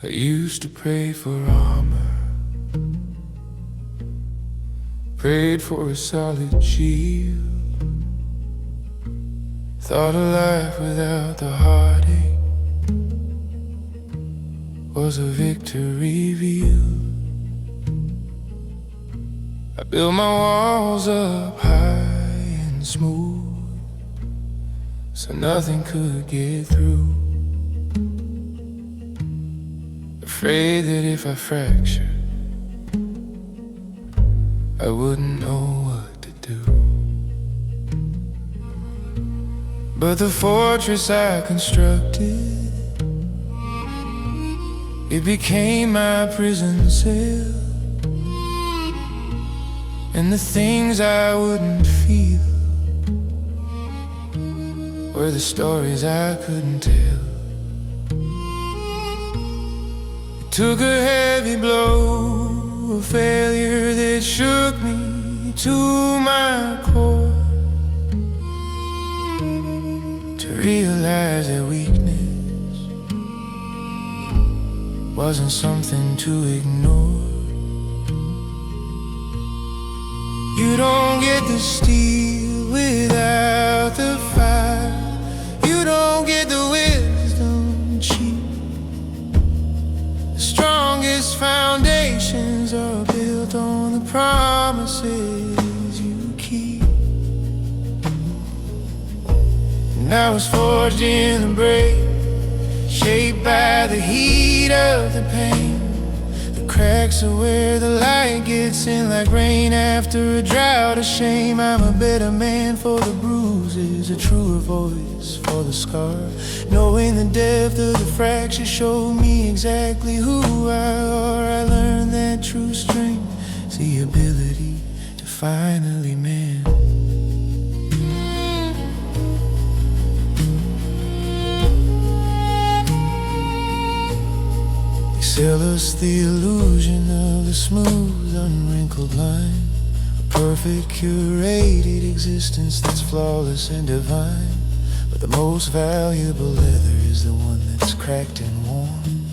I used to pray for armor, prayed for a solid shield, thought a life without the heartache was a victory revealed. I built my walls up high and smooth, so nothing could get through. Afraid that if I fractured, I wouldn't know what to do. But the fortress I constructed, it became my prison cell. And the things I wouldn't feel were the stories I couldn't tell. It took a heavy blow, a failure that shook me to my core, to realize that weakness wasn't something to ignore. You don't get the steel without the fire. You don't get the wisdom cheap. The strongest foundations are built on the promises you keep. And I was forged in the break, shaped by the heat of the pain. Cracks are where the light gets in like rain after a drought of shame. I'm a better man for the bruises, a truer voice for the scar. Knowing the depth of the fracture showed me exactly who I are. I learned that true strength is the ability to finally mend. Sell us the illusion of the smooth, unwrinkled line, a perfect, curated existence that's flawless and divine. But the most valuable leather is the one that's cracked and worn.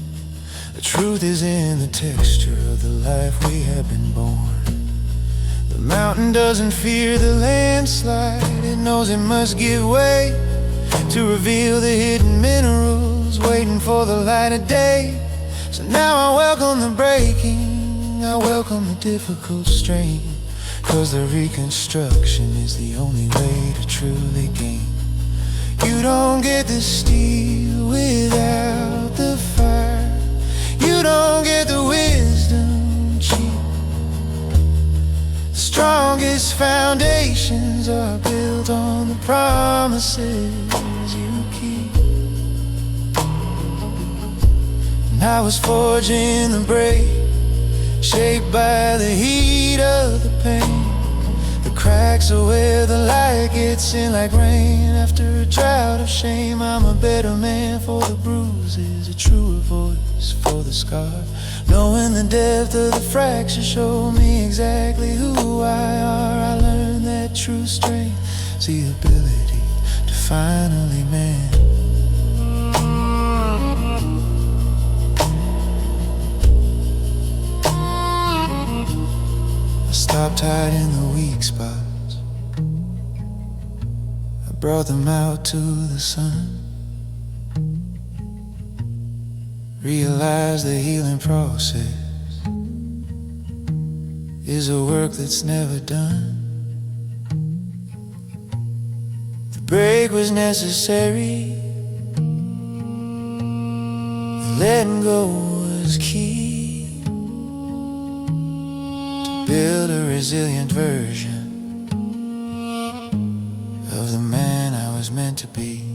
The truth is in the texture of the life we have been born. The mountain doesn't fear the landslide, it knows it must give way to reveal the hidden minerals waiting for the light of day. So now I welcome the breaking, I welcome the difficult strain, 'cause the reconstruction is the only way to truly gain. You don't get the steel without the fire. You don't get the wisdom cheap. The strongest foundations are built on the promises you keep. I was forged in the break, shaped by the heat of the pain. The cracks are where the light gets in like rain after a drought of shame. I'm a better man for the bruises, a truer voice for the scar. Knowing the depth of the fracture showed me exactly who I are. I learned that true strength is the ability to finally mend. Stopped hiding the weak spots, I brought them out to the sun. Realized the healing process is a work that's never done. The break was necessary, the letting go was key. Build a resilient version of the man I was meant to be.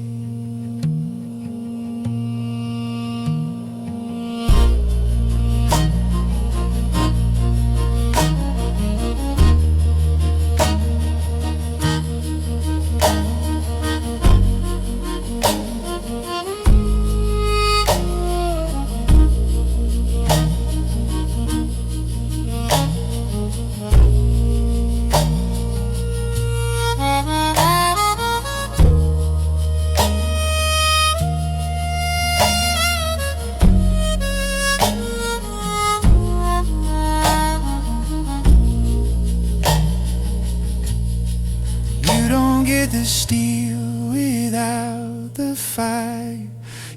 steel without the fire.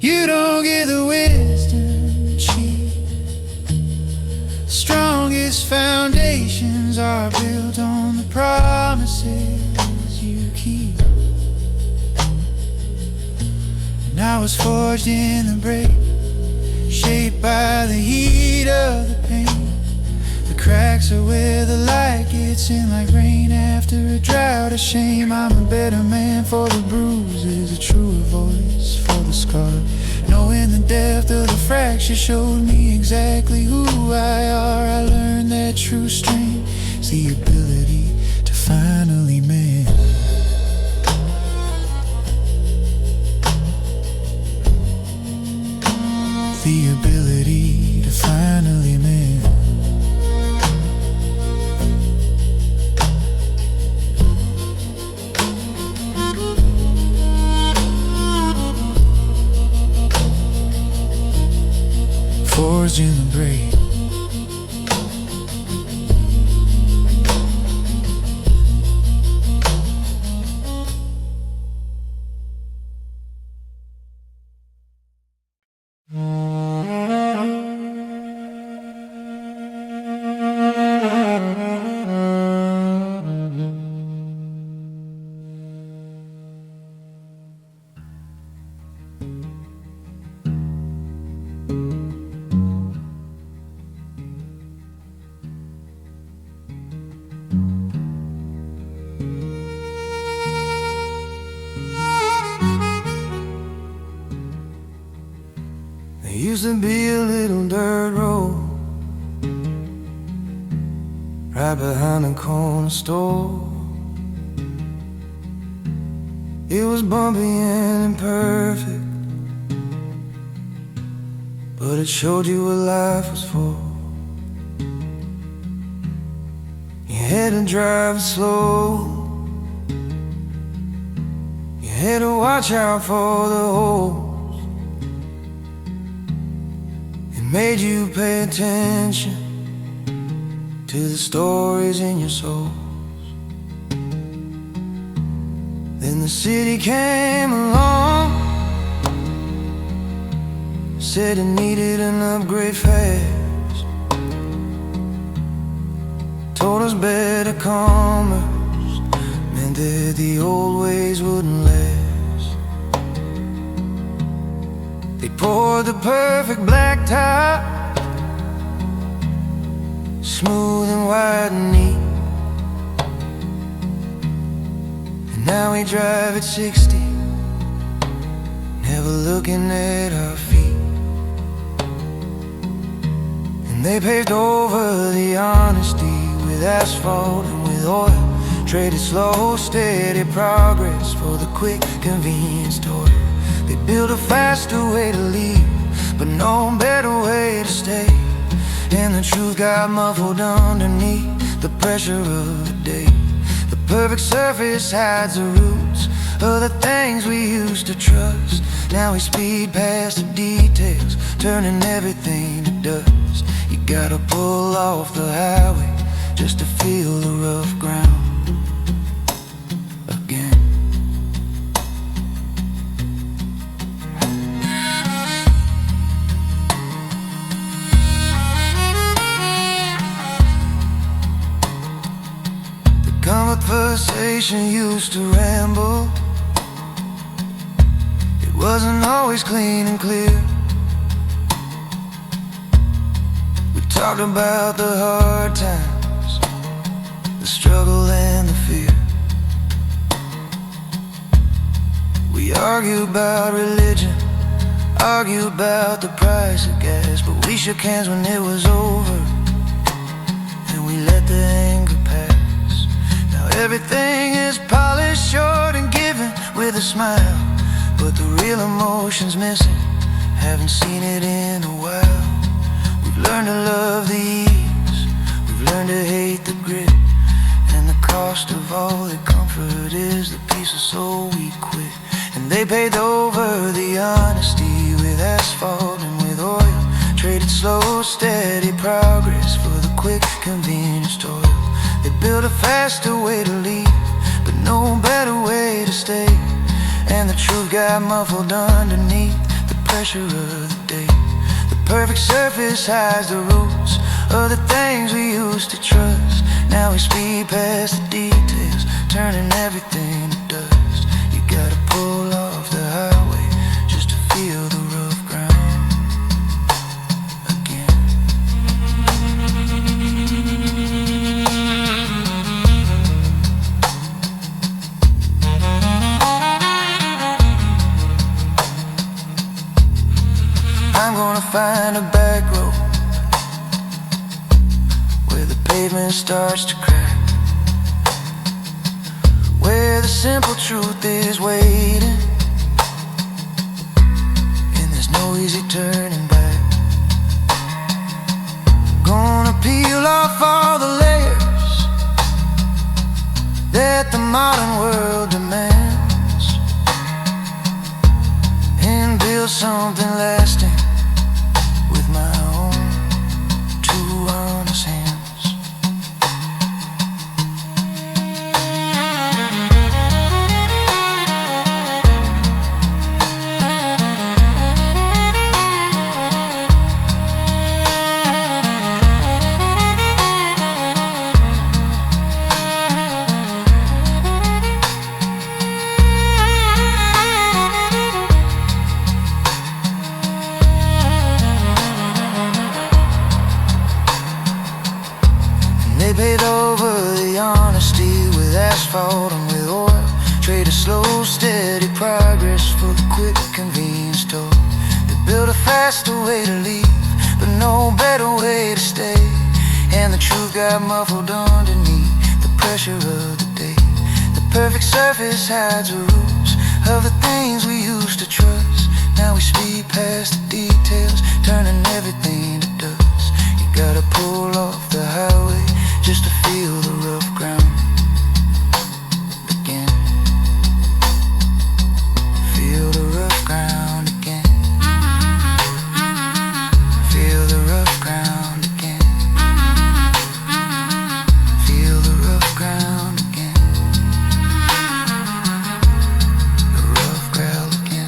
You don't get the wisdom cheap. Strongest foundations are built on the promises you keep. And I was forged in the break, shaped by the heat of the pain. The cracks are where the light gets in like rain after a drought of shame. I'm a better man for the bruises, a truer voice for the scar. Knowing the depth of the fracture showed me exactly who I are. I learned that true strength is the ability to finally mend. The ability to finally mend. Forged in the break. There used to be a little dirt road right behind the corner store. It was bumpy and imperfect, but it showed you what life was for. You had to drive it slow, you had to watch out for the holes. It made you pay attention to the stories in your soul. Then the city came along, said it needed an upgrade fast, told us better commerce meant that the old ways wouldn't last. They poured the perfect black top, smooth and white and neat. And now we drive at 60, never looking at our feet. And they paved over the honesty with asphalt and with oil, traded slow, steady progress for the quick convenience toil. They built a faster way to leave, but no better way to stay. And the truth got muffled underneath the pressure of the day. The perfect surface hides the roots of the things we used to trust. Now we speed past the details, turning everything to dust. You gotta pull off the highway just to feel the rough ground again. Conversation used to ramble, it wasn't always clean and clear. We talked about the hard times, the struggle and the fear. We argued about religion, argued about the price of gas, but we shook hands when it was over, and we let the anger pass. Everything is polished, short and given with a smile, but the real emotion's missing, haven't seen it in a while. We've learned to love the ease, we've learned to hate the grit, and the cost of all the comfort is the piece of soul we quit. And they paved over the honesty with asphalt and with oil, traded slow, steady progress for the quick convenience toil. They built a faster way to leave, but no better way to stay. And the truth got muffled underneath the pressure of the day. The perfect surface hides the roots of the things we used to trust. Now we speed past the details, turning everything to dust. You gotta pull off the highway just to feel the rough ground again. I'm gonna find a back road where the pavement starts to crack, where the simple truth is waiting, and there's no easy turning back. Gonna peel off all the layers that the modern world demands, and build something lasting with my own two honest hands. They paved over the honesty with asphalt and with oil. Trade a slow, steady progress for the quick convenience store. They built a faster way to leave, but no better way to stay. And the truth got muffled underneath the pressure of the day. The perfect surface hides the roots of the things we used to trust. Now we speed past the details, turning everything to dust. You gotta pull off the highway just to feel the rough ground again. Feel the rough ground again. Feel the rough ground again. Feel the rough ground again. The rough ground again.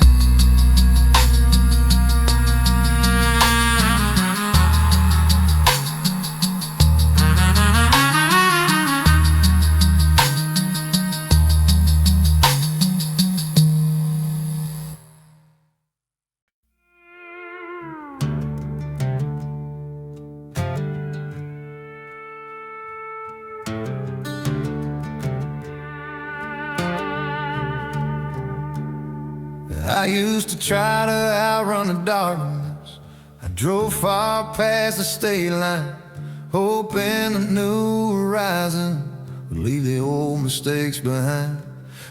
I used to try to outrun the darkness. I drove far past the state line, hoping the new horizon would leave the old mistakes behind.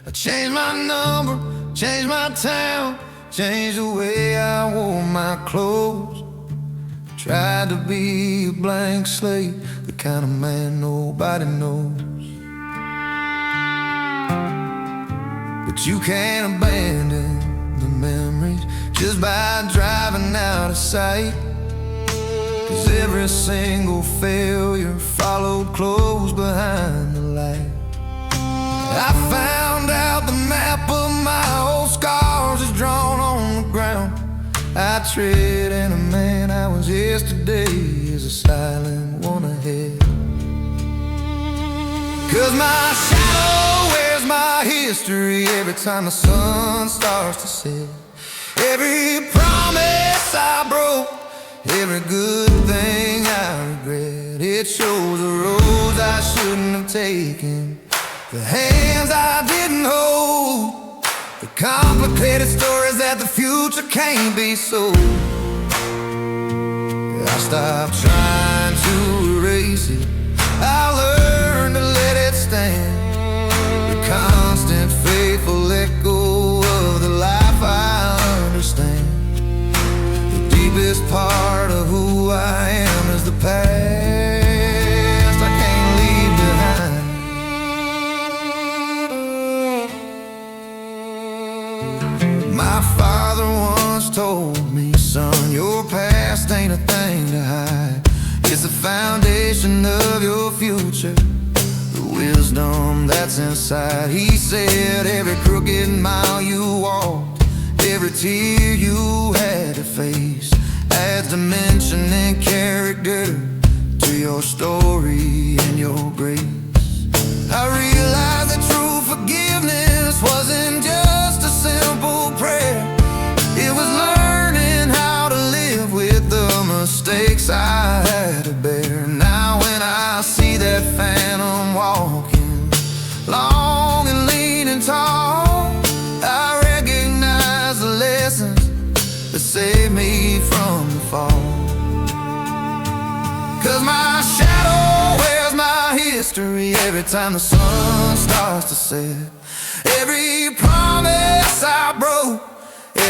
I changed my number, changed my town, changed the way I wore my clothes. Tried to be a blank slate, the kind of man nobody knows. But you can't abandon the memories just by driving out of sight, 'cause every single failure followed close behind the light. I found out the map of my old scars is drawn on the ground. I tread in a man I was yesterday is a silent one ahead. 'Cause my shadow wears my history every time the sun starts to set. Every promise I broke, every good thing I regret. It shows the roads I shouldn't have taken, the hands I didn't hold, the complicated stories that the future can't be sold. I stopped trying to erase it, I learned to let it stand. The constant faithful echo of the life I understand. The deepest part of who I am is the past I can't leave behind. My father once told me, son, your past ain't a thing to hide. It's the foundation of your future. The wisdom that's inside. He said every crooked mile you walked, every tear you had to face, adds dimension and character to your story and your grace. I realized that true forgiveness wasn't just a simple prayer. It was learning how to live with the mistakes I had to bear. Now when I see that phantom walking, long and lean and tall, I recognize the lessons that saved me from the fall. 'Cause my shadow wears my history every time the sun starts to set. Every promise I broke,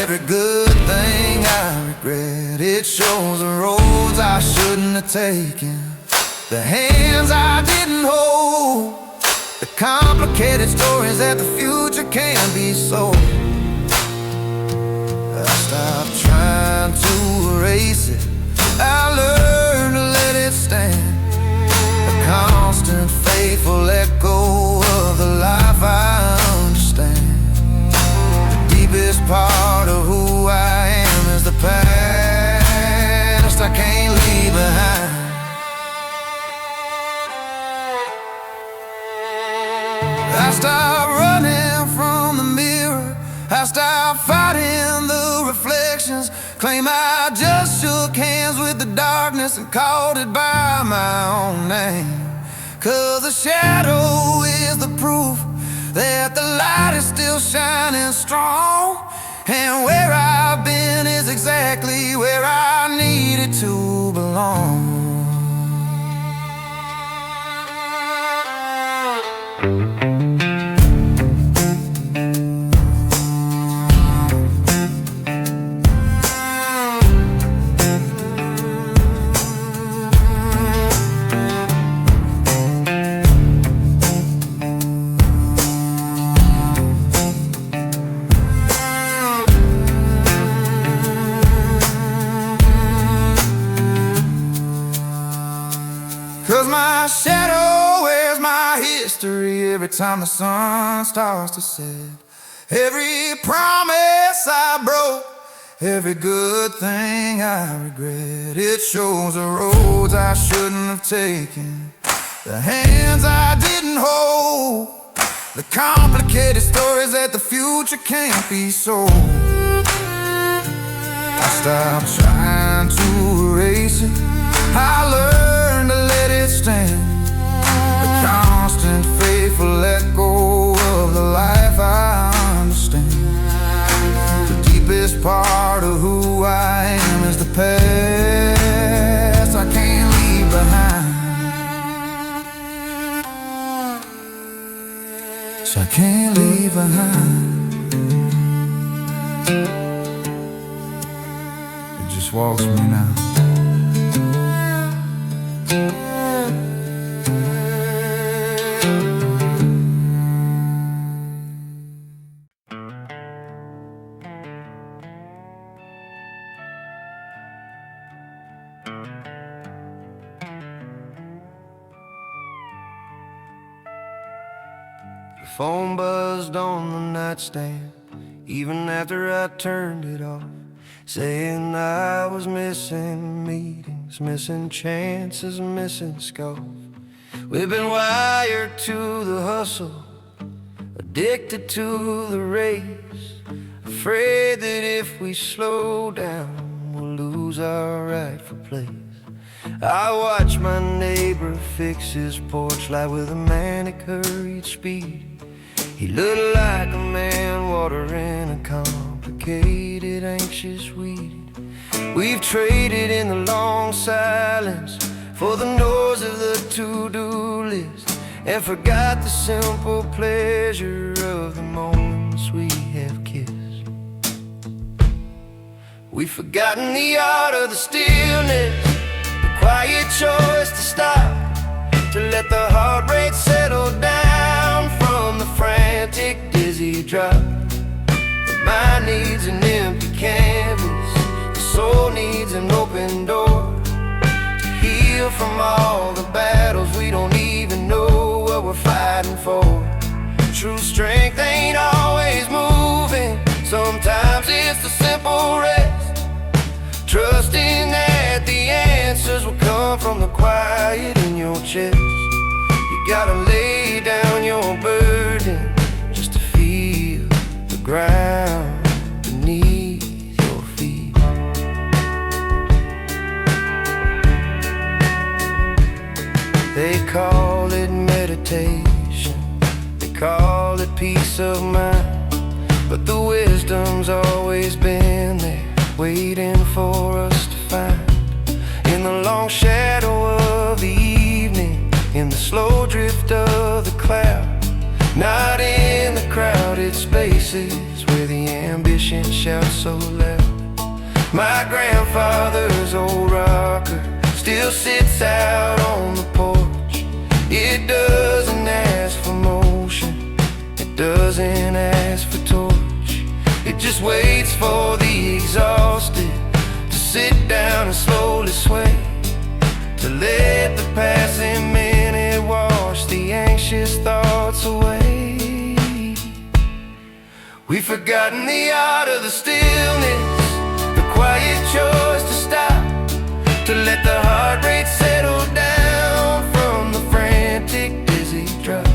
every good thing I regret. It shows the roads I shouldn't have taken, the hands I didn't hold, the complicated stories that the future can't be sold. I stopped trying to erase it, I learned to let it stand, a constant faithful echo of the life I understand. The deepest part of who I am is the past I can't leave behind. I stopped running from the mirror, I stopped fighting the reflections, claim I just shook hands with the darkness and called it by my own name. 'Cause the shadow is the proof that the light is still shining strong, and where I've been is exactly where I needed to belong. 'Cause my shadow wears my history every time the sun starts to set. Every promise I broke, every good thing I regret. It shows the roads I shouldn't have taken, the hands I didn't hold, the complicated stories that the future can't be sold. I stopped trying to erase it, I learned to let it stand, a constant faithful echo of the life I understand. The deepest part of who I am is the past I can't leave behind. So I can't leave behind. It just walks me now. The phone buzzed on the nightstand, even after I turned it off, saying I was missing meetings, missing chances, missing scope. We've been wired to the hustle, addicted to the race, afraid that if we slow down, we'll lose our rightful place. I watch my neighbor fix his porch light with a manic hurried speed. He looked like a man watering a complicated, anxious weed. We've traded in the long silence for the noise of the to-do list, and forgot the simple pleasure of the moments we have kissed. We've forgotten the art of the stillness, the quiet choice to stop, to let the heart rate settle down from the frantic, dizzy drop. The mind needs an empty canvas, the soul needs an open door, to heal from all the battles we don't even know what we're fighting for. True strength ain't always moving. Sometimes it's the simple rest, trusting that the answers will come from the quiet in your chest. You gotta lay down your burden just to feel the ground beneath your feet. They call it meditation, they call it peace of mind, but the wisdom's always been there, waiting for us to find. In the long shadow of the evening, in the slow drift of the cloud, not in the crowded spaces where the ambition shouts so loud. My grandfather's old rocker still sits out on the porch. It doesn't ask for motion, it doesn't ask for torch. It just waits for the exhausted to sit down and slowly sway, to let the passing minute wash the anxious thoughts away. We've forgotten the art of the stillness, the quiet choice to stop, to let the heart rate settle down from the frantic dizzy drop.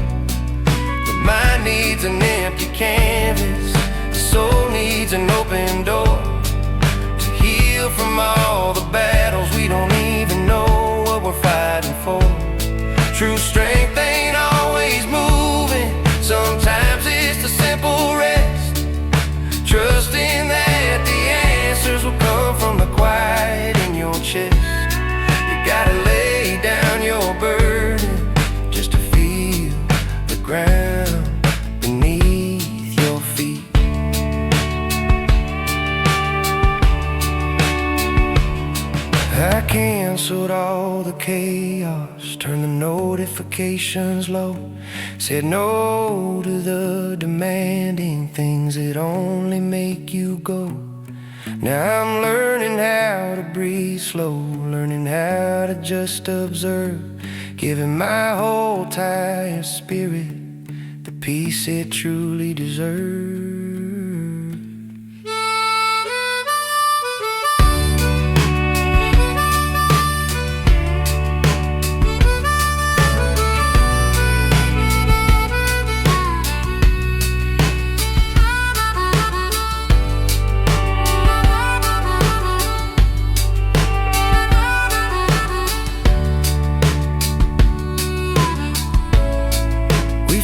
The mind needs an empty canvas, the soul needs an open door, to heal from all the battles we don't even know what we're fighting for. True strength ain't always moving, sometimes it's the simple rest, trusting that the answers will come from the quiet in your chest. You gotta lay down your burden just to feel the ground beneath your feet. I canceled all the chaos, turned the notifications low, said no to the demanding things that only make you go. Now I'm learning how to breathe slow, learning how to just observe, giving my whole tired spirit the peace it truly deserves.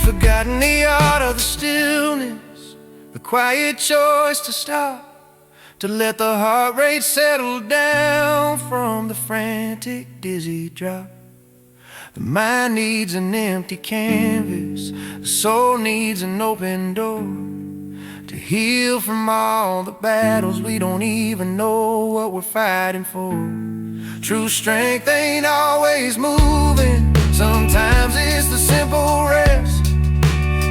Forgotten the art of the stillness, the quiet choice to stop, to let the heart rate settle down from the frantic dizzy drop. The mind needs an empty canvas, the soul needs an open door, to heal from all the battles we don't even know what we're fighting for. True strength ain't always moving, sometimes it's the simple rest,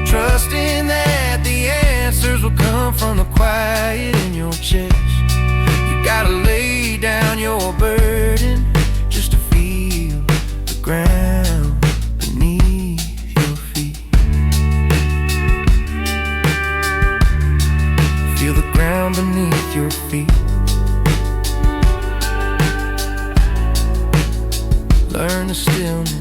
trusting that the answers will come from the quiet in your chest. You gotta lay down your burden just to feel the ground beneath your feet. Feel the ground beneath your feet. Learn the stillness.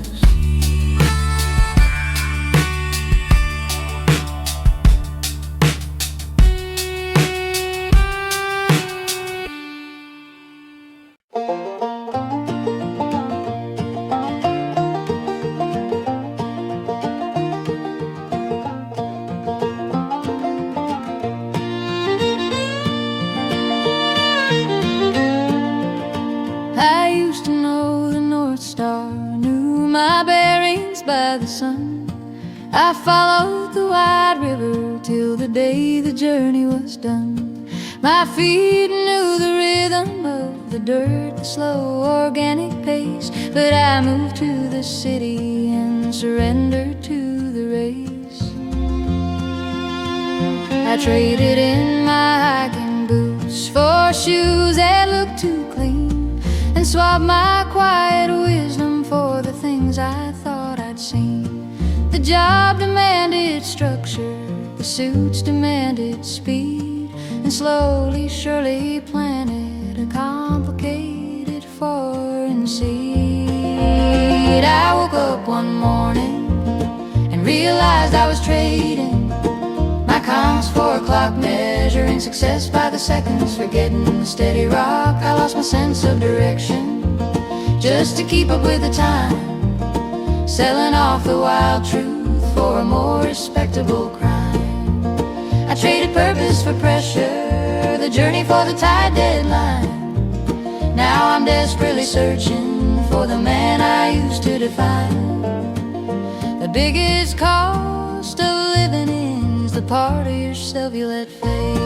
I used to know the North Star, knew my bearings by the sun. I followed the wide river till the day the journey was done. My feet knew the rhythm of the dirt, the slow organic pace, but I moved to the city and surrendered to the race. I traded in my hiking boots for shoes that looked too clean, and swapped my quiet wisdom for the things I thought I'd seen. The job demanded structure, the suits demanded speed, and slowly, surely planted a complicated foreign seed. I woke up one morning and realized I was trading my compass for a clock, measuring success by the seconds, forgetting the steady rock. I lost my sense of direction just to keep up with the time, selling off the wild truth for a more respectable crime. I traded purpose for pressure, the journey for the tight deadline. Now I'm desperately searching for the man I used to define. The biggest cost of living is the part of yourself you let fade.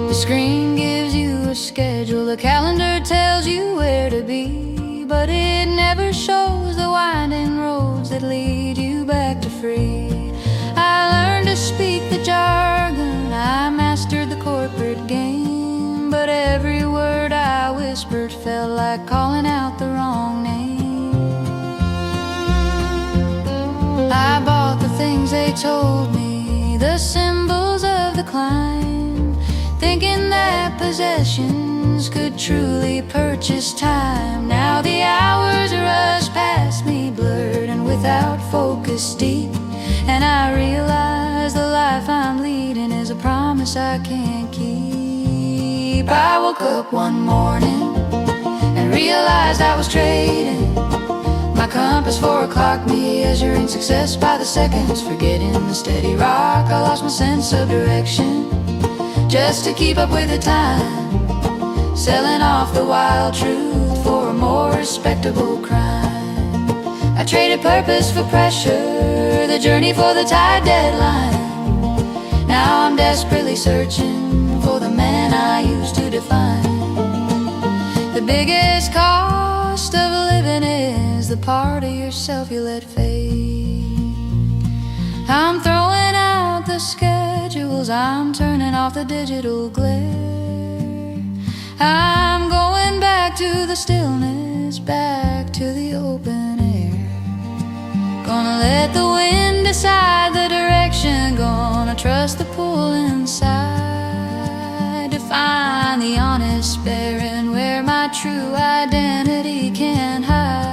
The screen gives you a schedule, the calendar tells you where to be, but it never shows the winding roads that lead you back to free. I learned to speak the jargon, I mastered the corporate game, but every word I whispered felt like calling out the wrong name. I bought the things they told me, the symbols of the climb, thinking that possessions could truly purchase time. Now the hours rush past me, blurred and without focus deep, and I realize the life I'm leading is a promise I can't keep. I woke up one morning and realized I was trading my compass for a clock, measuring success by the seconds, forgetting the steady rock. I lost my sense of direction just to keep up with the time, selling off the wild truth for a more respectable crime. I traded purpose for pressure, the journey for the tight deadline. Now I'm desperately searching for the man I used to define. The biggest cost of living is the part of yourself you let fade. I'm throwing out the schedules, I'm turning off the digital glare. I'm going back to the stillness, back to the open air. Gonna let the wind decide the direction, gonna trust the pull inside to find the honest bearing where my true identity can hide.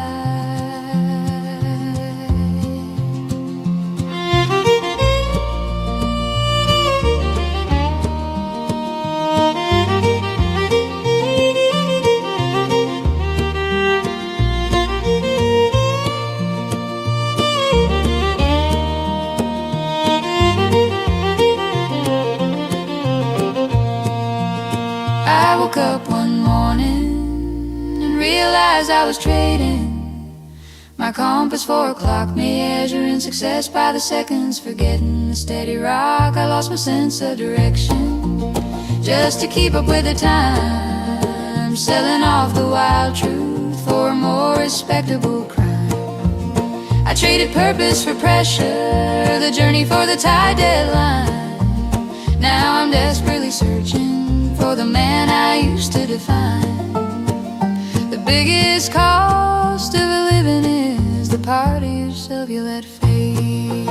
I woke up one morning and realized I was trading my compass for a clock, measuring success by the seconds, forgetting the steady rock. I lost my sense of direction just to keep up with the time, selling off the wild truth for a more respectable crime. I traded purpose for pressure, the journey for the tight deadline. Now I'm desperately searching for the man I used to define. The biggest cost of living is the part of yourself you let fade.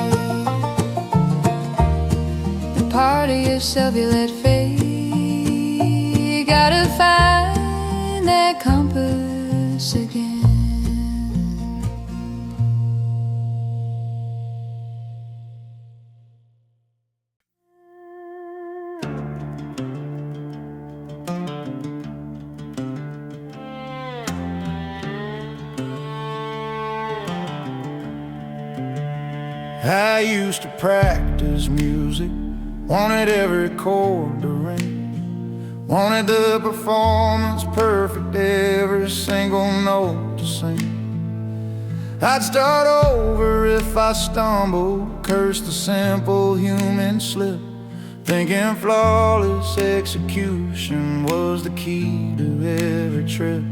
The part of yourself you let fade. You gotta find that compass again. I used to practice music, wanted every chord to ring, wanted the performance perfect, every single note to sing. I'd start over if I stumbled, curse the simple human slip, thinking flawless execution was the key to every trip.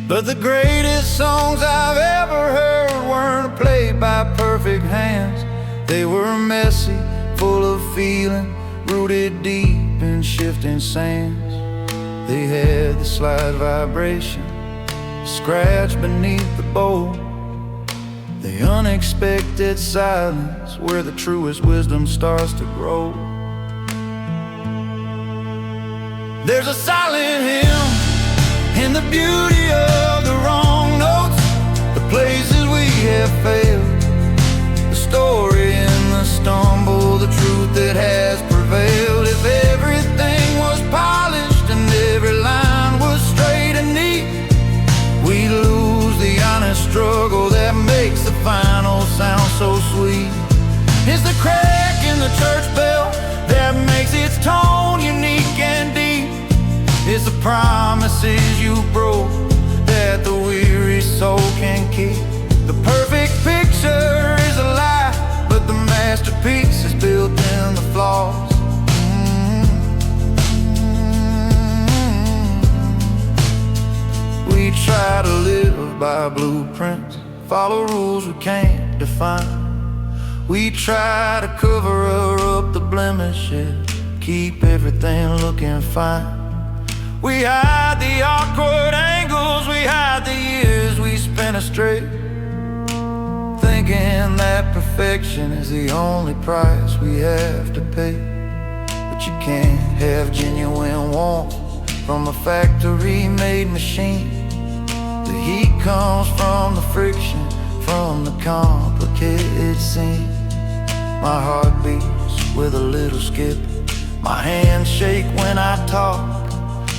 But the greatest songs I've ever heard weren't played by perfect hands. They were messy, full of feeling, rooted deep in shifting sands. They had the slight vibration, scratch beneath the bowl. The unexpected silence where the truest wisdom starts to grow. There's a silent hymn in the beauty of the wrong notes, the places we have failed, the story in the stumble, the truth that has prevailed. If everything was polished and every line was straight and neat, we lose the honest struggle that makes the final sound so sweet. It's the crack in the church bell that makes its tone unique and deep. It's the promises you broke that the weary soul can keep. The perfect picture is a lie, but the masterpiece is built in the flaws. We try to live by blueprints, follow rules we can't define. We try to cover up the blemishes, keep everything looking fine. We hide the awkward angles, we hide the years we spent astray, thinking that perfection is the only price we have to pay. But you can't have genuine warmth from a factory-made machine. The heat comes from the friction, from the complicated scene. My heart beats with a little skip, my hands shake when I talk,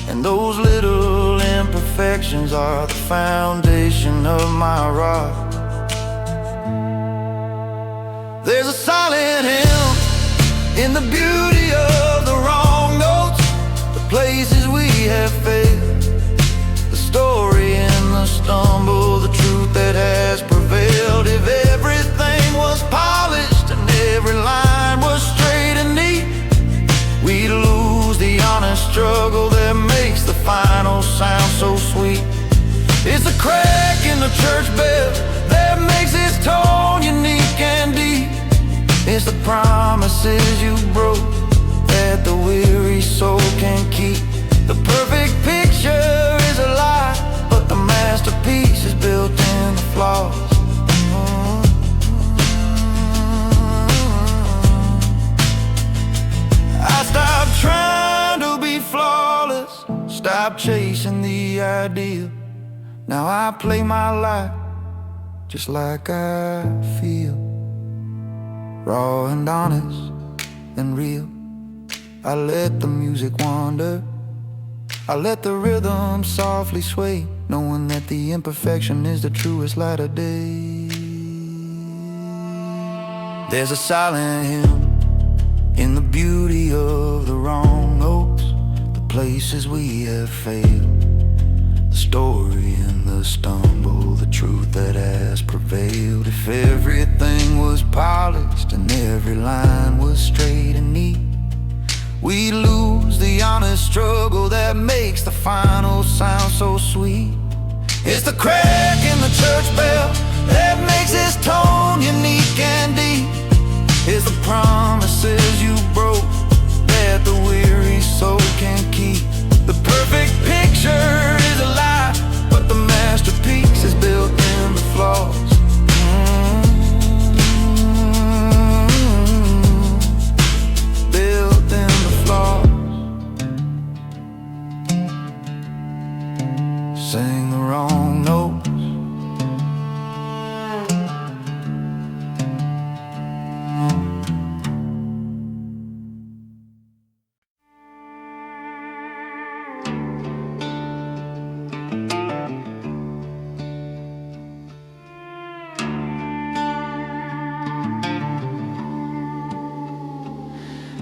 and those little imperfections are the foundation of my rock. There's a silent hymn in the beauty of the wrong notes, the places we have failed, the story in the stumble, the truth that has prevailed. If everything was polished and every line was straight and neat, we'd lose the honest struggle that makes the final sound so sweet. It's the crack in the church bell that makes its tone unique and deep. It's the promises you broke that the weary soul can keep. The perfect picture is a lie, but the masterpiece is built in the flaws. I stopped trying to be flawless, stopped chasing the ideal. Now I play my life just like I feel, raw and honest and real. I let the music wander, I let the rhythm softly sway, knowing that the imperfection is the truest light of day. There's a silent hymn in the beauty of the wrong notes, the places we have failed, the story in the stumble, the truth that has prevailed. If everything was polished and every line was straight and neat, we lose the honest struggle that makes the final sound so sweet. It's the crack in the church bell that makes its tone unique and deep. It's the promises you broke that the weary soul can keep. The perfect picture is a lie, but the masterpiece is built in the flaws. Built in the flaws. Sang the wrong notes.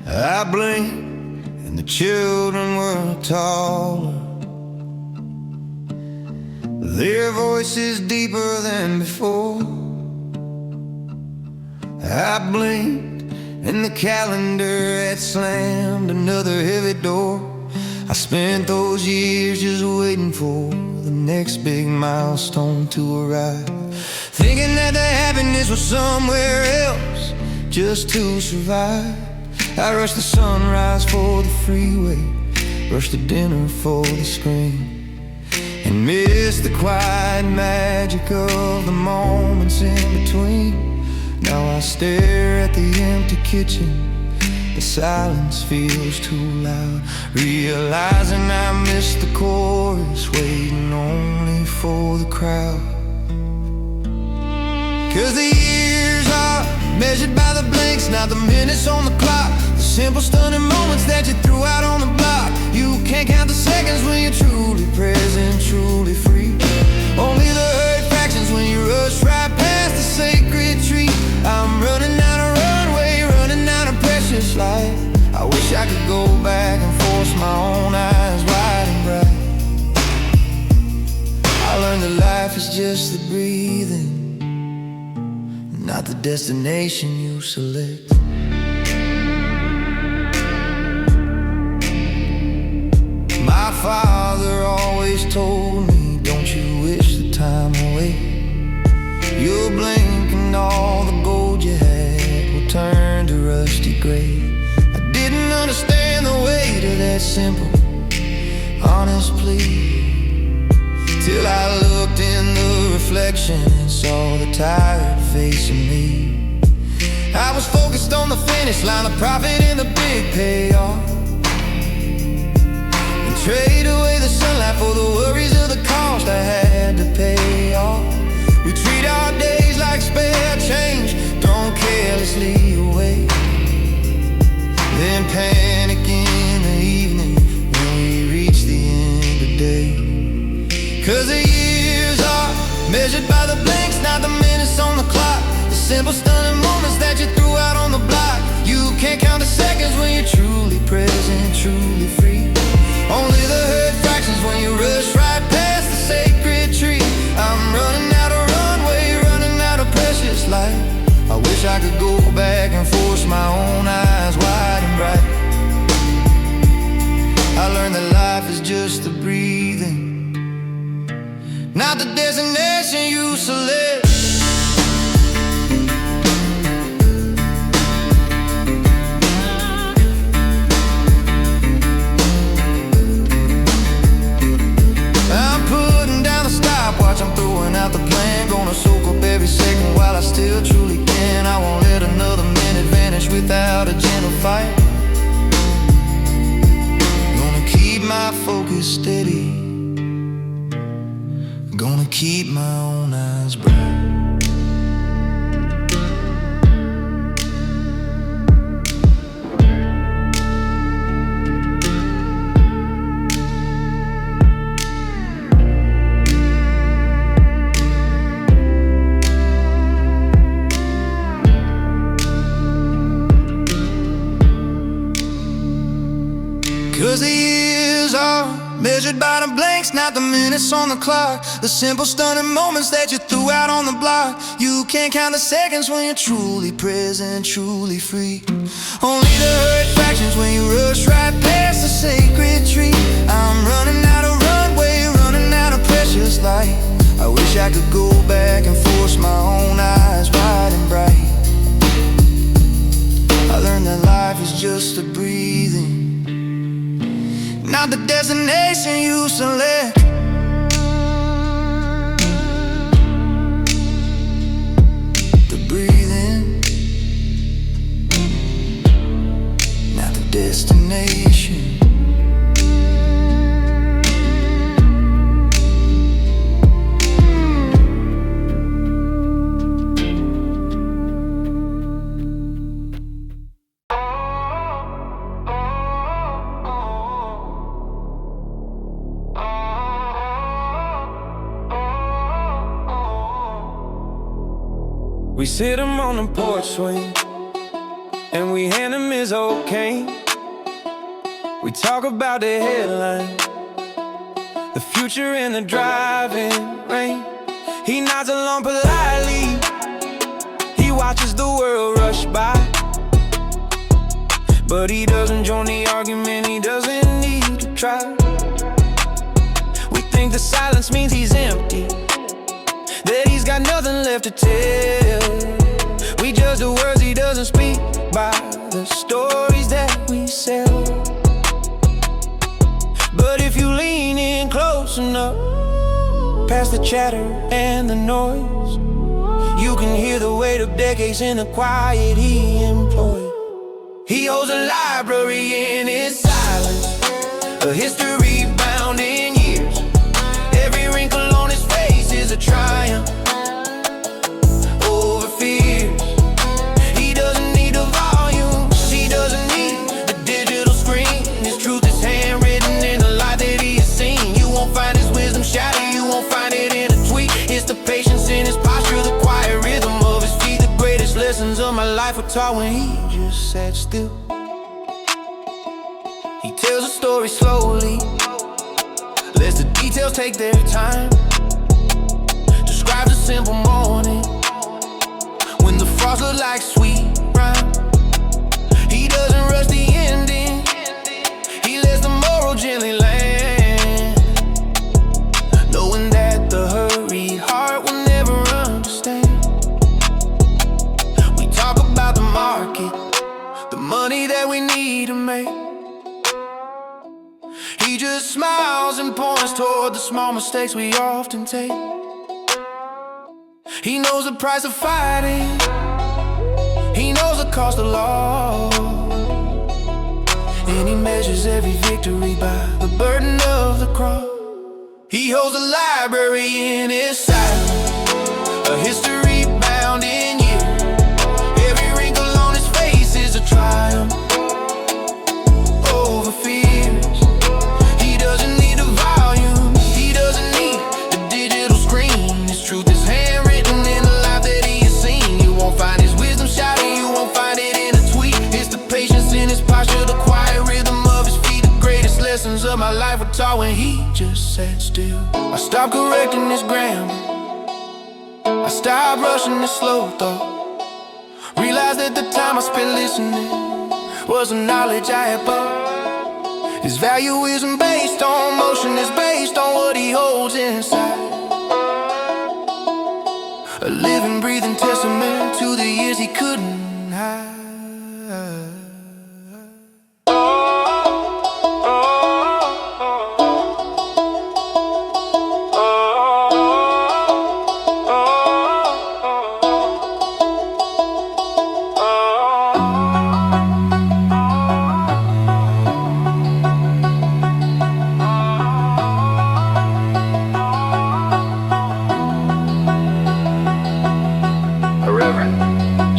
I blinked and the children were taller, their voices deeper than before. I blinked and the calendar had slammed another heavy door. I spent those years just waiting for the next big milestone to arrive, thinking that the happiness was somewhere else just to survive. I rush the sunrise for the freeway, rush the dinner for the screen, and miss the quiet magic of the moments in between. Now I stare at the empty kitchen, the silence feels too loud, realizing I missed the chorus, waiting only for the crowd. 'Cause the years are measured by the blinks, not the minutes on the clock. The simple stunning moments that you threw out on the block. You can't count the seconds when you're truly present, truly free. Only the hurt fractions when you rush right past the sacred tree. I'm running out of runway, running out of precious light. I wish I could go back and force my own eyes wide and bright. I learned that life is just the breathing, not the destination you select. My father always told me, don't you wish the time away. You'll blink and all the gold you had will turn to rusty gray. I didn't understand the weight of that simple, honest plea, till I looked in the reflection and saw the tired face of me. I was focused on the finish line, the profit and the big payoff, and trade away the sunlight for the worries of the cost I had to pay off. We treat our days like spare change, thrown carelessly away, then panic in the evening when we reach the end of day. 'Cause the years are measured by the blinks, not the minutes on the clock. The simple stunning moments that you threw out on the block. You can't count the seconds when you're truly present, truly free. Only the hurt fractions when you rush right past the sacred tree. I'm running out of runway, running out of precious light. I wish I could go back and force my own eyes wide and bright. I learned that life is just the breathing, not the destination you select. I'm putting down the stopwatch, I'm throwing out the plan, gonna soak up every second while I still truly can. I won't let another minute vanish without a gentle fight. Gonna keep my focus steady, gonna keep my own eyes bright. 'Cause the years are measured by the blanks, not the minutes on the clock. The simple stunning moments that you threw out on the block. You can't count the seconds when you're truly present, truly free. Only the hurt fractions when you rush right past the sacred tree. I'm running out of runway, running out of precious light. I wish I could go back and force my own eyes wide and bright. I learned that life is just a breathing, not the destination you select. The breathing, not the destination. We sit him on the porch swing, and we hand him his old cane. We talk about the headline, the future in the driving rain. He nods along politely, he watches the world rush by, but he doesn't join the argument, he doesn't need to try. We think the silence means he's empty, that he's got nothing left to tell. We judge the words he doesn't speak by the stories past the chatter and the noise. You can hear the weight of decades in the quiet he employed. He holds a library in his silence, a history bound in years. Every wrinkle on his face is a triumph over fears. He doesn't need the volumes, he doesn't need the digital screen. His truth is handwritten in the light that he has seen. You won't find his wisdom shattered, you won't find it in a tweet. It's the patience in his posture, the quiet rhythm of his feet. The greatest lessons of my life were taught when he just sat still. He tells a story slowly, lets the details take their time. Describes a simple morning when the frost looked like sweet rhyme. He doesn't rush the ending, he lets the moral gently land, knowing that the hurried heart will never understand. We talk about the market, the money that we need to make. He just smiles and points toward the small mistakes we often take. He knows the price of fighting, he knows the cost of loss, and he measures every victory by the burden of the cross. He holds a library in his silence, a history bound in years. Every wrinkle on his face is a triumph over fears. He doesn't need a volume, he doesn't need the digital screen. His truth is handwritten in the life that he has seen. You won't find his wisdom shouted, you won't find it in a tweet. It's the patience in his posture, the quiet rhythm of his feet. The greatest lessons of my life were taught when he just sat still. I stopped correcting his grammar, I stopped rushing his slow thought. Realized that the time I spent listening was the knowledge I had bought. His value isn't based on motion, it's based on what he holds inside. A living, breathing testament to the years he couldn't hide.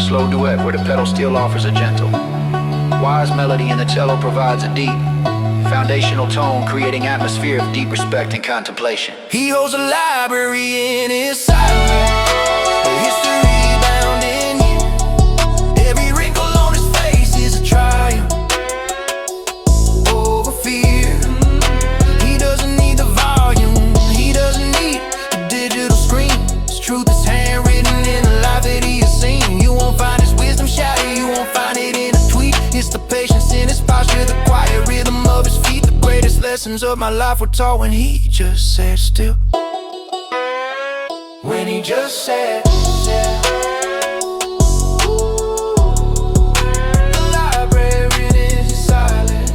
Slow duet where the pedal steel offers a gentle, wise melody and the cello provides a deep, foundational tone, creating atmosphere of deep respect and contemplation. He holds a library in his silence, a history bound in years. Every wrinkle on his face is a triumph over fear. He doesn't need the volume, he doesn't need the digital screen. His truth is handwritten in the life that he has seen. You won't find his wisdom shouted, you won't find it in a tweet. It's the patience in his posture, the quiet rhythm of his feet. The greatest lessons of my life were taught when he just sat still. When he just sat still. The library is silent.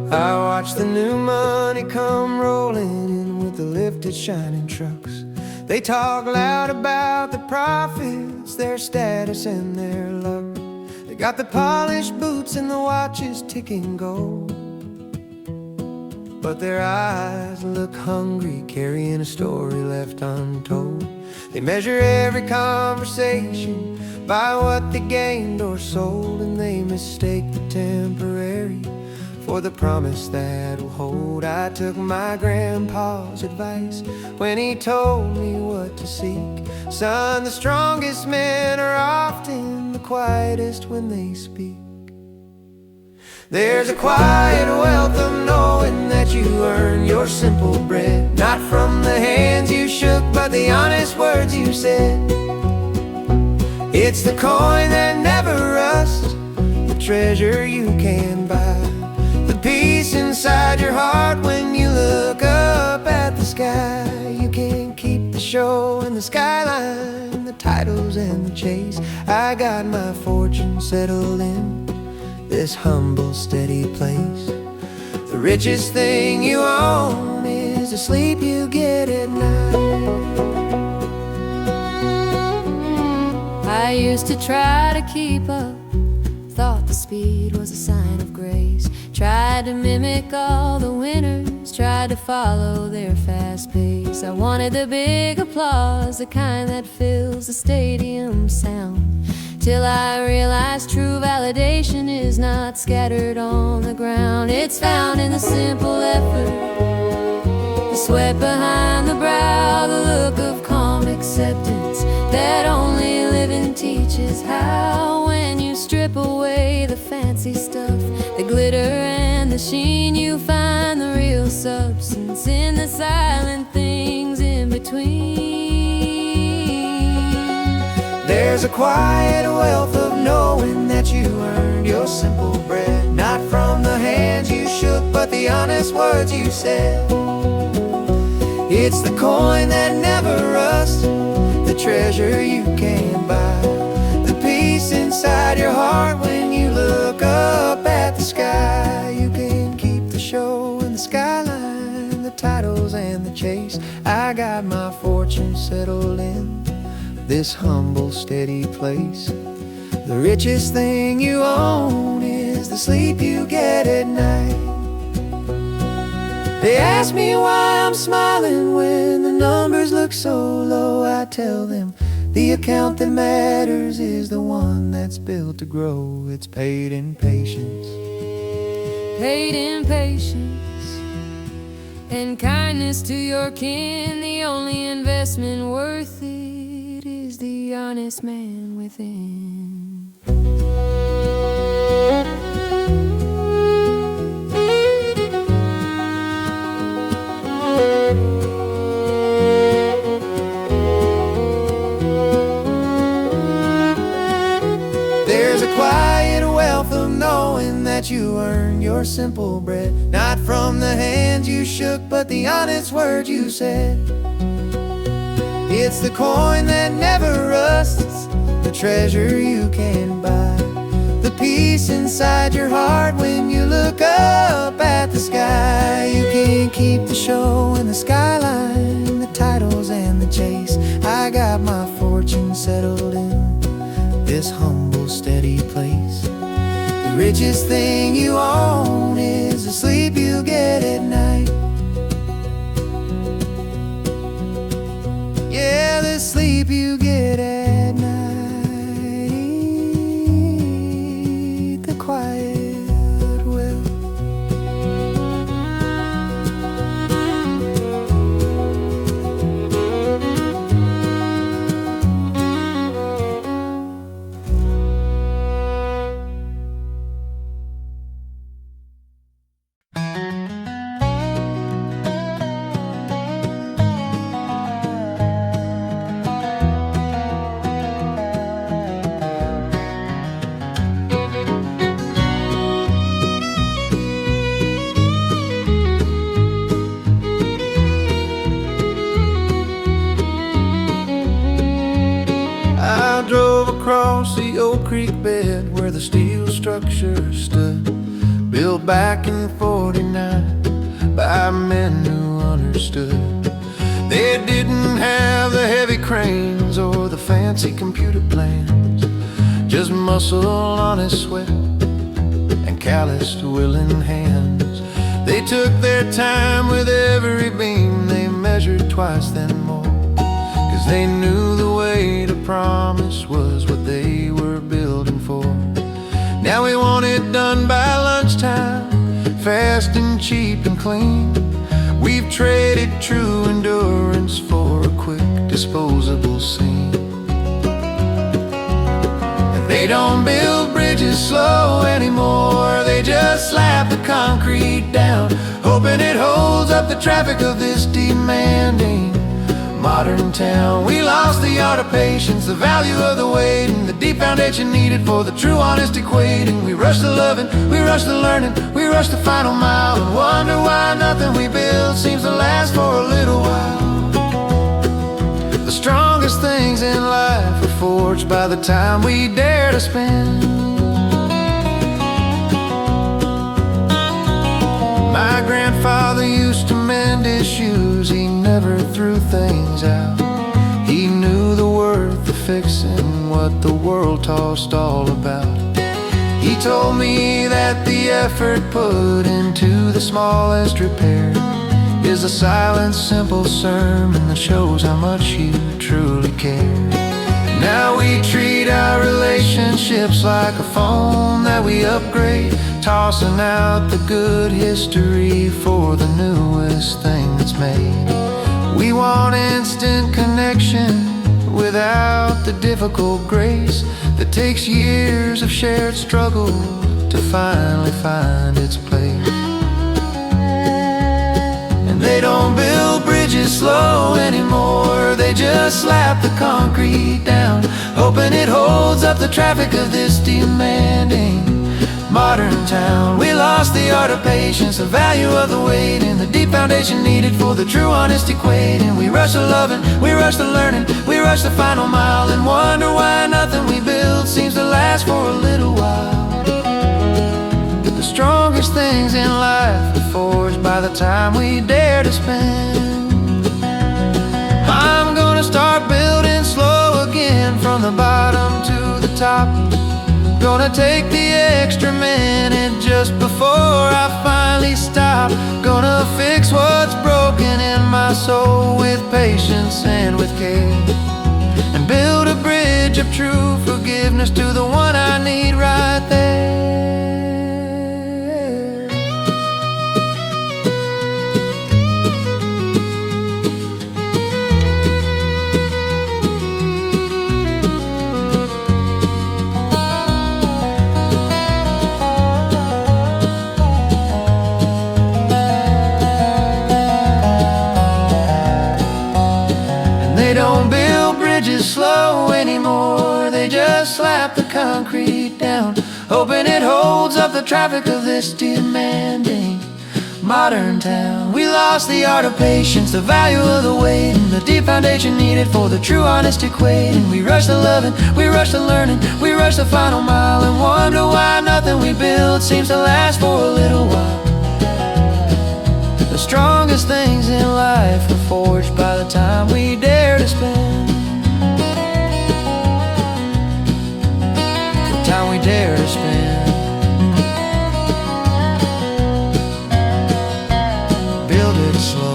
I watch the new money come rolling in with the lifted shining trucks. They talk loud about the profits, their status and their luck. They got the polished boots and the watches ticking gold, but their eyes look hungry, carrying a story left untold. They measure every conversation by what they gained or sold, and they mistake the temporary for the promise that will hold. I took my grandpa's advice when he told me what to seek. Son, the strongest men are often the quietest when they speak. There's a quiet wealth of knowing that you earn your simple bread, not from the hands you shook, but the honest words you said. It's the coin that never rusts, the treasure you can buy, the peace inside your heart when you look up at the sky. You can't keep the show and the skyline, the titles and the chase. I got my fortune settled in this humble, steady place. The richest thing you own is the sleep you get at night. I used to try to keep up, thought the speed was a sign of grace. Tried to mimic all the winners, tried to follow their fast pace. I wanted the big applause, the kind that fills the stadium sound, till I realized true validation is not scattered on the ground. It's found in the simple effort, the sweat behind the brow, the look of calm acceptance that only living teaches how. When you strip away the fancy stuff, the glitter and the sheen, you find the real substance in the silent things in between. There's a quiet wealth of knowing that you earned your simple bread, not from the hands you shook, but the honest words you said. It's the coin that never rusts, the treasure you can buy, the peace inside your heart when you look up at the sky. You can keep the show and the skyline, the titles and the chase. I got my fortune settled in this humble, steady place. The richest thing you own is the sleep you get at night. They ask me why I'm smiling when the numbers look so low. I tell them the account that matters is the one that's built to grow. It's paid in patience, Paid in patience and kindness to your kin. The only investment worth it is the honest man within. there's a quiet wealth of knowing that you earn your simple bread, not from the hands you shook, but the honest words you said. It's the coin that never rusts, the treasure you can buy, the peace inside your heart when you look up at the sky. You can't keep the show and the skyline, the titles and the chase. I got my fortune settled in this humble, steady place. The richest thing you own is the sleep you get at night. Yeah, the sleep you get at night, the quiet will. I drove across the Oak Creek bed where the steel structure stood, built back in '49 by men who understood. They didn't have the heavy cranes or the fancy computer plans, just muscle, honest sweat, and calloused, willing hands. They took their time with every beam, they measured twice then more, 'cause they knew the way to promise was what they were building for. Now we want it done by lunchtime, fast and cheap and clean. We've traded true endurance for a quick disposable scene. And they don't build bridges slow anymore, they they just slap the concrete down, hoping it holds up the traffic of this demanding modern town. We lost the art of patience, the value of the wait, and the deep foundation needed for the true honest equating. We rush to loving, we rush to learning, we rush the final mile, and wonder why nothing we build seems to last for a little while. The strongest things in life are forged by the time we dare to spend. My grandfather used to mend his shoes, he never threw things out. He knew the worth of fixing what the world tossed all about. He told me that the effort put into the smallest repair is a silent, simple sermon that shows how much you truly care. Now we treat our relationships like a phone that we upgrade, tossing out the good history for the newest thing that's made. We want instant connection without the difficult grace that takes years of shared struggle to finally find its place. And they don't build bridges slow anymore, they just slap the concrete down, hoping it holds up the traffic of this demanding modern town. We lost the art of patience, the value of the wait, and the deep foundation needed for the true honest equating. We rush to loving, we rush to learning, we rush the final mile, and wonder why nothing we build seems to last for a little while. The strongest things in life are forged by the time we dare to spend. I'm gonna start building slow again, from the bottom to the top. Gonna take the extra minute just before I finally stop. Gonna fix what's broken in my soul with patience and with care, and build a bridge of true forgiveness to the one I need right there. They don't build bridges slow anymore, they just slap the concrete down, hoping it holds up the traffic of this demanding modern town. We lost the art of patience, the value of the wait, and the deep foundation needed for the true honest equating. We rush to loving, we rush to learning, we rush the final mile, and wonder why nothing we build seems to last for a little while. The strongest things in life are forged by the time we dare to spend. The time we dare to spend. Build it slow.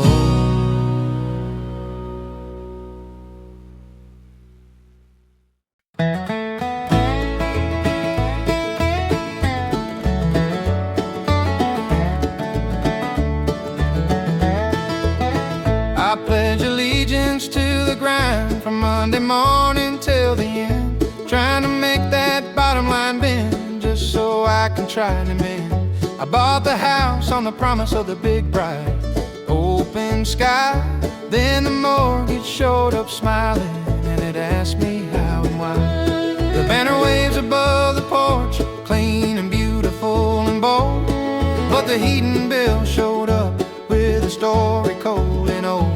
I pledge allegiance to the grind, from Monday morning till the end, trying to make that bottom line bend, just so I can try to mend. I bought the house on the promise of the big bright open sky. Then the mortgage showed up smiling, and it asked me how and why. The banner waves above the porch, clean and beautiful and bold, but the heating bill showed up with a story cold and old.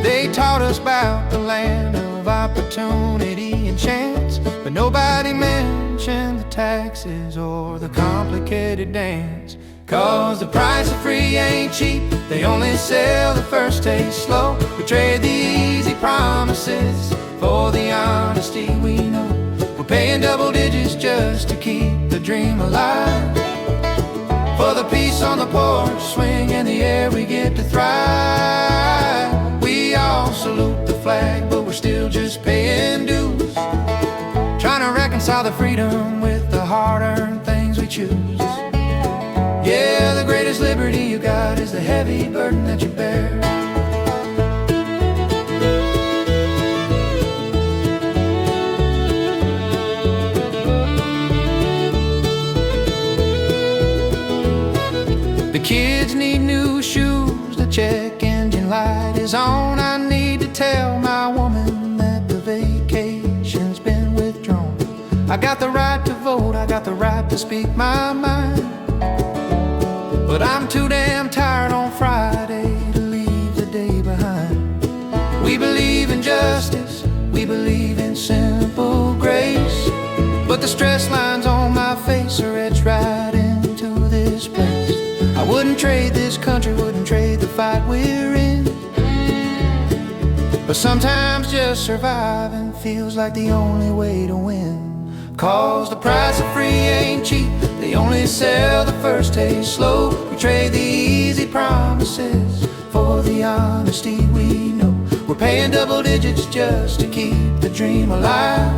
They taught us about the land of opportunity and chance, but nobody mentioned the taxes or the complicated dance. 'Cause the price of free ain't cheap, they only sell the first taste slow. We trade the easy promises for the honesty we know. We're paying double digits just to keep the dream alive, for the peace on the porch swing in the air we get to thrive. We all salute the flag, but we're still just paying dues, trying to reconcile the freedom with the hard-earned things we choose. Yeah, the greatest liberty you got is the heavy burden that you bear. kids need new shoes, the check engine light is on. I need to tell my woman that the vacation's been withdrawn. I got the right to vote, I got the right to speak my mind, but I'm too damn tired on Friday to leave the day behind. We believe in justice, we believe in simple grace, but the stress lines on my face are etched right into this place. I wouldn't trade this country, wouldn't trade the fight we're in, but sometimes just surviving feels like the only way to win. 'Cause the price of free ain't cheap, they only sell the first taste slow. We trade the easy promises for the honesty we know. We're paying double digits just to keep the dream alive.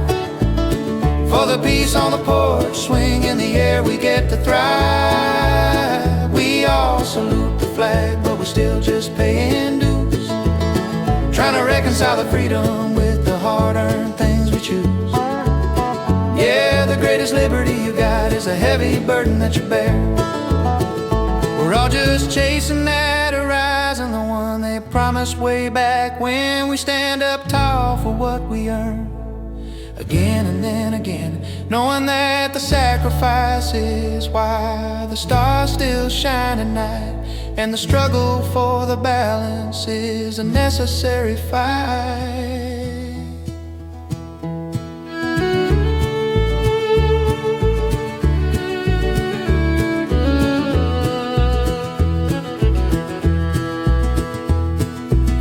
For the peace on the porch swing in the air, we get to thrive. We all salute the flag, but we're still just paying dues, trying to reconcile the freedom with the hard-earned things we choose. Yeah, the greatest liberty you got is a heavy burden that you bear. We're all just chasing that horizon, the one they promised way back when. We stand up tall for what we earn, again and then again, knowing that the sacrifice is why the stars still shine at night, and the struggle for the balance is a necessary fight.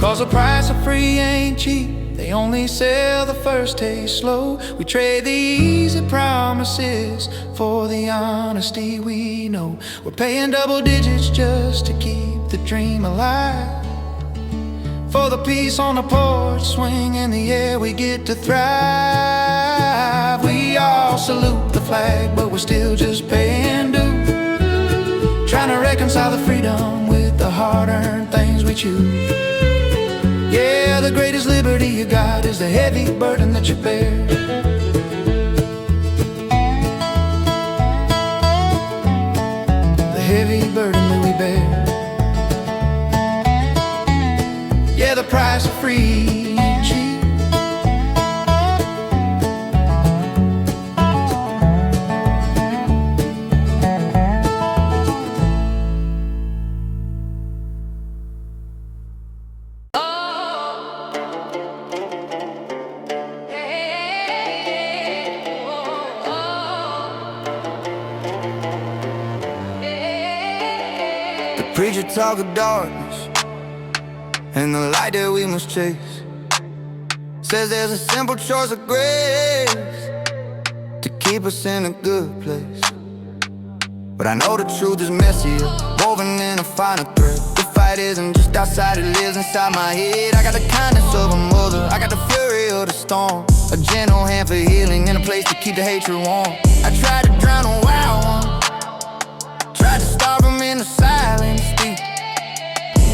'Cause the price of free ain't cheap, they only sell the first taste slow. We trade the easy promises for the honesty we know. We're paying double digits just to keep the dream alive. For the peace on the porch swing in the air, we get to thrive. We all salute the flag, but we're still just paying dues, trying to reconcile the freedom with the hard-earned things we choose. Yeah, the greatest liberty you got is the heavy burden that you bear. The heavy burden that we bear. Yeah, the price of free ain't cheap. Preacher talk of darkness and the light that we must chase. Says there's a simple choice of grace to keep us in a good place. But I know the truth is messier, woven in a finer thread. The fight isn't just outside, it lives inside my head. I got the kindness of a mother, I got the fury of the storm, a gentle hand for healing and a place to keep the hatred warm. I tried to drown a wild one, tried to starve him in the silence deep,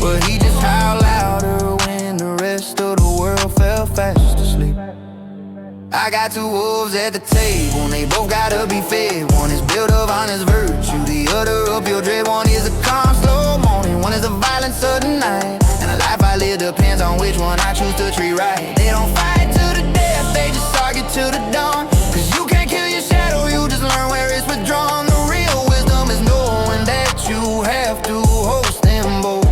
but he just howled louder when the rest of the world fell fast asleep. I got two wolves at the table, and they both gotta be fed. One is built of honest virtue, the other of pure dread. One is a calm, slow morning, one is the violence of the night. And the life I live depends on which one I choose to treat right. They don't fight to the death, they just argue to the dawn. 'Cause you can't kill your shadow, you just learn where it's withdrawn. The real wisdom is knowing that you have to host them both.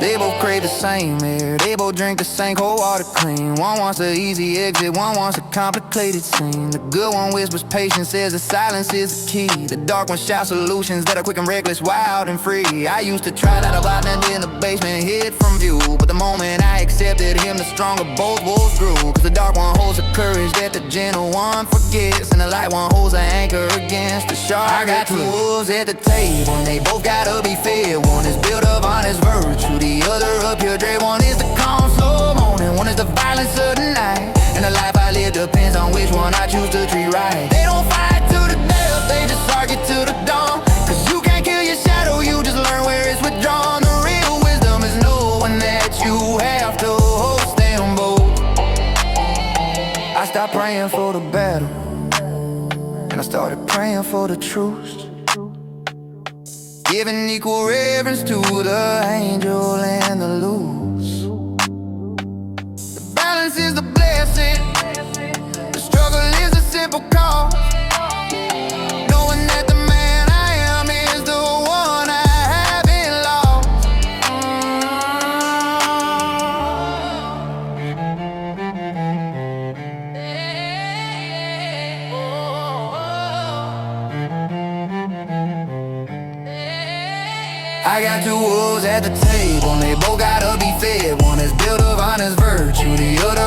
They both crave the same air, they both drink the same cold water clean. One wants an easy exit, one wants a complicated scene. The good one whispers patience, says the silence is the key. The dark one shouts solutions that are quick and reckless, wild and free. I used to try that a lot and in the basement, hid from view. But the moment I accepted him, the stronger both wolves grew. 'Cause the dark one holds the courage that the gentle one forgets, and the light one holds the anchor against the shark. I got two wolves at the table, and they both gotta be fed. One is built of honest virtue, the other of pure dread. One is the calm, slow morning, one is the violence of the night. And the life I live depends on which one I choose to treat right. They don't fight to the death, they just argue to the dawn. 'Cause you can't kill your shadow, you just learn where it's withdrawn. The real wisdom is knowing that you have to host them both. I stopped praying for the battle, and I started praying for the truth. giving equal reverence to the angel and the loose. The balance is the blessing, the struggle is a simple cause. Knowing that the man I am is the one I haven't lost. I got two wolves at the table, and they both gotta be fed. One is built of honest virtue, the other